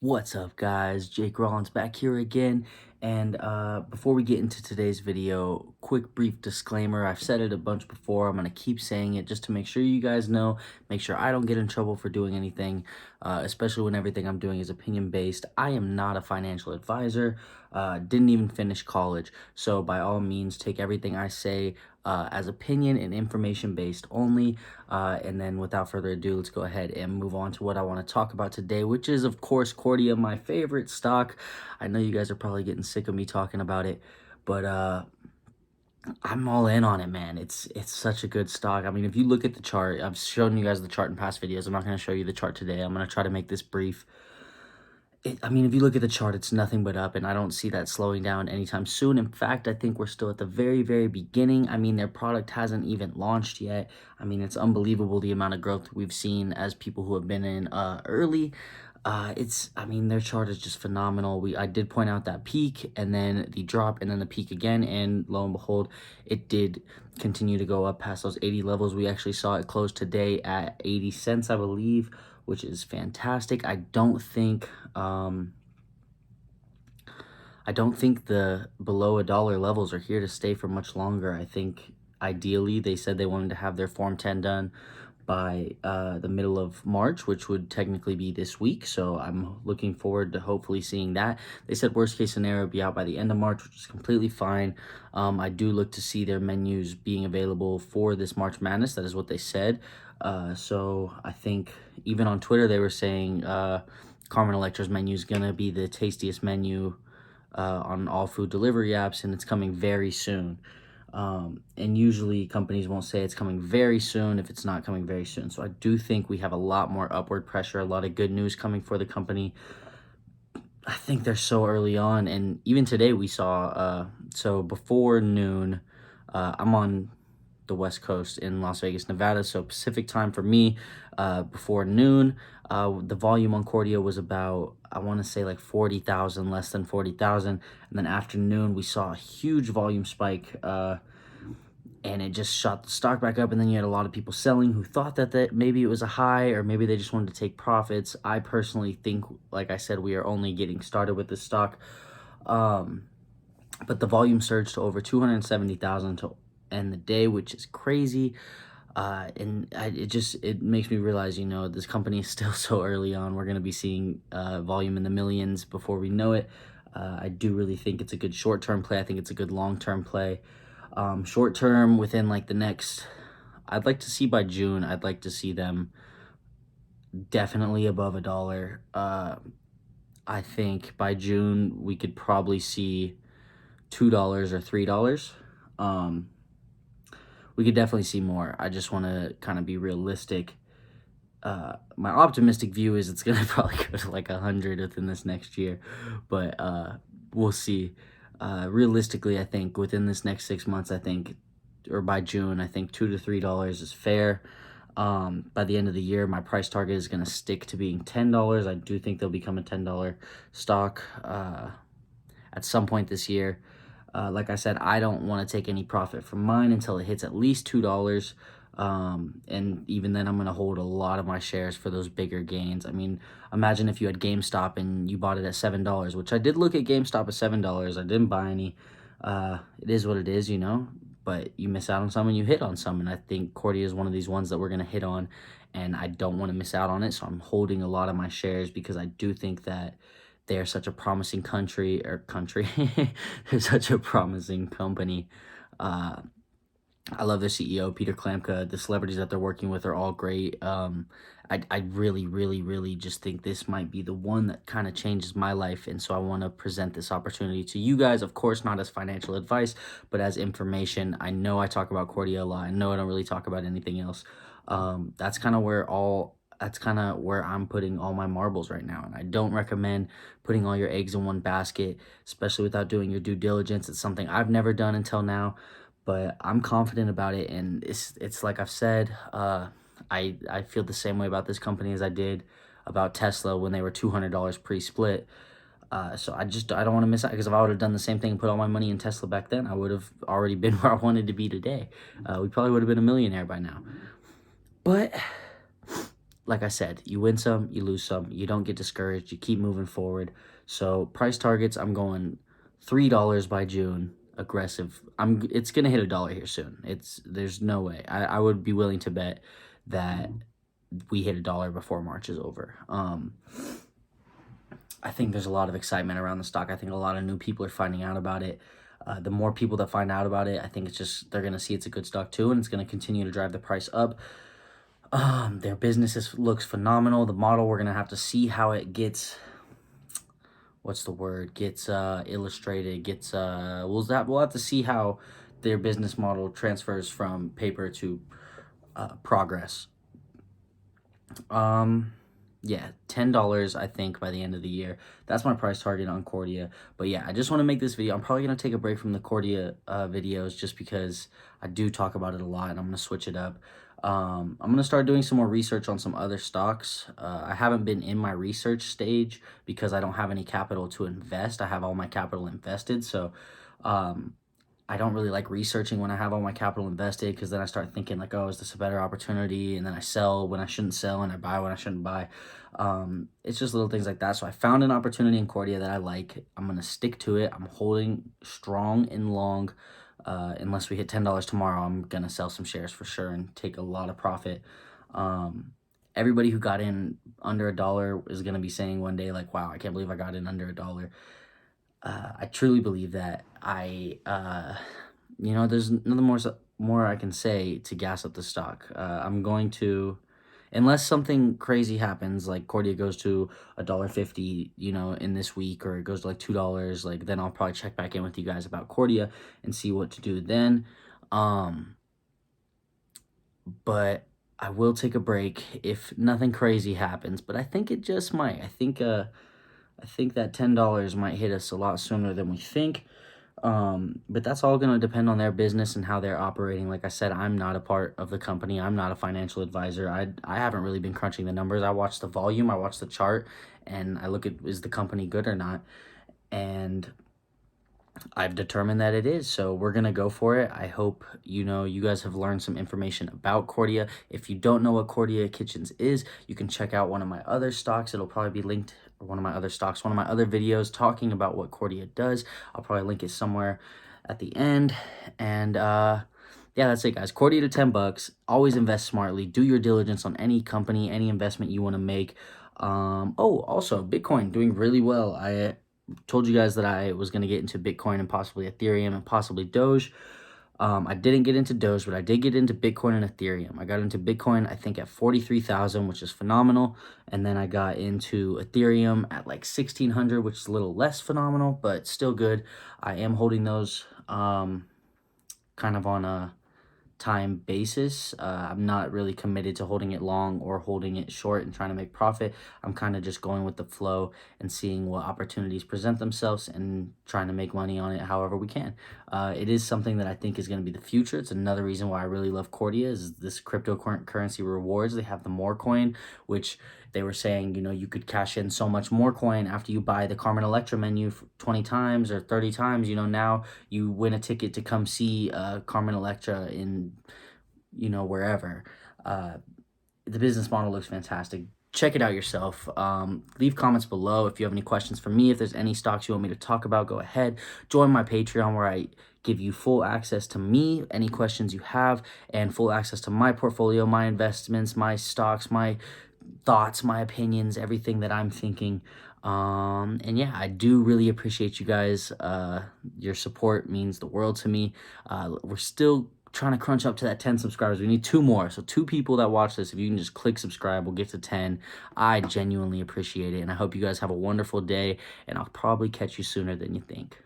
What's up, guys? Jake Rollins back here again, and before we get into today's video, quick brief disclaimer. I've said it a bunch before. I'm going to keep saying it just to make sure you guys know, make sure I don't get in trouble for doing anything, especially when everything I'm doing is opinion-based. I am not a financial advisor, didn't even finish college, so by all means, take everything I say as opinion and information based only. And then without further ado, let's go ahead and move on to what I want to talk about today, which is, of course, Cordia, my favorite stock. I know you guys are probably getting sick of me talking about it, but I'm all in on it, man. It's such a good stock. I mean, if you look at the chart, I've shown you guys the chart in past videos. I'm not going to show you the chart today. I'm going to try to make this brief. I mean, if you look at the chart, it's nothing but up, and I don't see that slowing down anytime soon. In fact, I think we're still at the very, very beginning. I mean, their product hasn't even launched yet. I mean, it's unbelievable the amount of growth we've seen as people who have been in early. I mean, their chart is just phenomenal. I did point out that peak, and then the drop, and then the peak again, and lo and behold, it did continue to go up past those 80 levels. We actually saw it close today at 80 cents, I believe, which is fantastic. I don't think the below $1 levels are here to stay for much longer. I think ideally they said they wanted to have their Form 10 done by the middle of March, which would technically be this week. So I'm looking forward to hopefully seeing that. They said worst case scenario be out by the end of March, which is completely fine. I do look to see their menus being available for this March Madness. That is what they said. So I think even on Twitter they were saying Carmen Electra's menu is gonna be the tastiest menu on all food delivery apps, and it's coming very soon. And usually companies won't say it's coming very soon if it's not coming very soon. So I do think we have a lot more upward pressure, a lot of good news coming for the company. I think they're so early on, and even today we saw, so before noon, I'm on the West Coast in Las Vegas, Nevada, so Pacific time for me, before noon, the volume on Cordia was about, I want to say like 40,000, less than 40,000, and then afternoon we saw a huge volume spike, and it just shot the stock back up, and then you had a lot of people selling who thought that maybe it was a high, or maybe they just wanted to take profits. I personally think, like I said, we are only getting started with this stock, but the volume surged to over 270,000 to end the day, which is crazy. It makes me realize, you know, this company is still so early on. We're going to be seeing volume in the millions before we know it. I do really think it's a good short-term play. I think it's a good long-term play. Short-term, within like the next, I'd like to see by June, I'd like to see them definitely above $1. I think by June we could probably see $2 or $3. We could definitely see more. I just want to kind of be realistic. My optimistic view is it's gonna probably go to like 100 within this next year, but we'll see. Realistically, I think within this next 6 months, I think, or by June, I think $2 to $3 is fair. By the end of the year, my price target is going to stick to being $10. I do think they'll become a $10 stock at some point this year. Like I said, I don't want to take any profit from mine until it hits at least $2. And even then I'm going to hold a lot of my shares for those bigger gains. I mean, imagine if you had GameStop and you bought it at $7, which I did look at GameStop at $7. I didn't buy any. It is what it is, you know, but you miss out on some and you hit on some. And I think Cordia is one of these ones that we're going to hit on, and I don't want to miss out on it. So I'm holding a lot of my shares because I do think that they're such a promising they're such a promising company. I love their CEO, Peter Klamka. The celebrities that they're working with are all great. I really, really, really just think this might be the one that kind of changes my life. And so I want to present this opportunity to you guys. Of course, not as financial advice, but as information. I know I talk about Cordia a lot. I know I don't really talk about anything else. That's kind of where I'm putting all my marbles right now. And I don't recommend putting all your eggs in one basket, especially without doing your due diligence. It's something I've never done until now, but I'm confident about it. And it's like I've said, I feel the same way about this company as I did about Tesla when they were $200 pre-split. So I don't want to miss out, because if I would have done the same thing and put all my money in Tesla back then, I would have already been where I wanted to be today. We probably would have been a millionaire by now. But like I said, you win some, you lose some. You don't get discouraged. You keep moving forward. So price targets, I'm going $3 by June. Aggressive. It's gonna hit $1 here soon. There's no way. I would be willing to bet that we hit $1 before March is over. I think there's a lot of excitement around the stock. I think a lot of new people are finding out about it. The more people that find out about it, I think they're gonna see it's a good stock too, and it's gonna continue to drive the price up. Their business looks phenomenal. The model, we're gonna have to see how it gets, what's the word, gets illustrated, gets we'll have to see how their business model transfers from paper to progress. Yeah, $10 I think by the end of the year. That's my price target on Cordia. But yeah, I just want to make this video. I'm probably gonna take a break from the Cordia videos, just because I do talk about it a lot, and I'm gonna switch it up. I'm gonna start doing some more research on some other stocks. I haven't been in my research stage because I don't have any capital to invest. I have all my capital invested, so I don't really like researching when I have all my capital invested, because then I start thinking like, oh, is this a better opportunity? And then I sell when I shouldn't sell, and I buy when I shouldn't buy. It's just little things like that. So I found an opportunity in Cordia that I like. I'm gonna stick to it. I'm holding strong and long. Unless we hit $10 tomorrow, I'm gonna sell some shares for sure and take a lot of profit. Everybody who got in under $1 is gonna be saying one day like, wow, I can't believe I got in under $1. I truly believe that. There's nothing more I can say to gas up the stock. I'm going to, unless something crazy happens, like Cordia goes to $1.50, in this week, or it goes to like $2, like then I'll probably check back in with you guys about Cordia and see what to do then. But I will take a break if nothing crazy happens, but I think it just might. I think that $10 might hit us a lot sooner than we think. But that's all going to depend on their business and how they're operating. Like I said, I'm not a part of the company. I'm not a financial advisor. I haven't really been crunching the numbers. I watch the volume, I watch the chart, and I look at, is the company good or not? And I've determined that it is, so we're gonna go for it. I hope you guys have learned some information about Cordia. If you don't know what Cordia Kitchens is, you can check out one of my other stocks. It'll probably be linked, or one of my other videos talking about what Cordia does. I'll probably link it somewhere at the end. And yeah, that's it, guys. Cordia to $10. Always invest smartly. Do your diligence on any company, any investment you want to make. Also Bitcoin doing really well. I told you guys that I was going to get into Bitcoin and possibly Ethereum and possibly Doge. I didn't get into Doge, but I did get into Bitcoin and Ethereum. I got into Bitcoin, I think, at 43,000, which is phenomenal. And then I got into Ethereum at like 1,600, which is a little less phenomenal, but still good. I am holding those kind of on a time basis. I'm not really committed to holding it long or holding it short and trying to make profit. I'm kind of just going with the flow and seeing what opportunities present themselves and trying to make money on it however we can. It is something that I think is going to be the future. It's another reason why I really love Cordia, is this cryptocurrency rewards. They have the More Coin, which they were saying, you could cash in so much more coin after you buy the Carmen Electra menu 20 times or 30 times. Now you win a ticket to come see Carmen Electra in, wherever. The business model looks fantastic. Check it out yourself. Leave comments below if you have any questions for me. If there's any stocks you want me to talk about, go ahead. Join my Patreon, where I give you full access to me, any questions you have, and full access to my portfolio, my investments, my stocks, my thoughts, my opinions, everything that I'm thinking. And yeah, I do really appreciate you guys. Your support means the world to me. We're still trying to crunch up to that 10 subscribers. We need 2 more. So 2 people that watch this, if you can just click subscribe, we'll get to 10. I genuinely appreciate it. And I hope you guys have a wonderful day. And I'll probably catch you sooner than you think.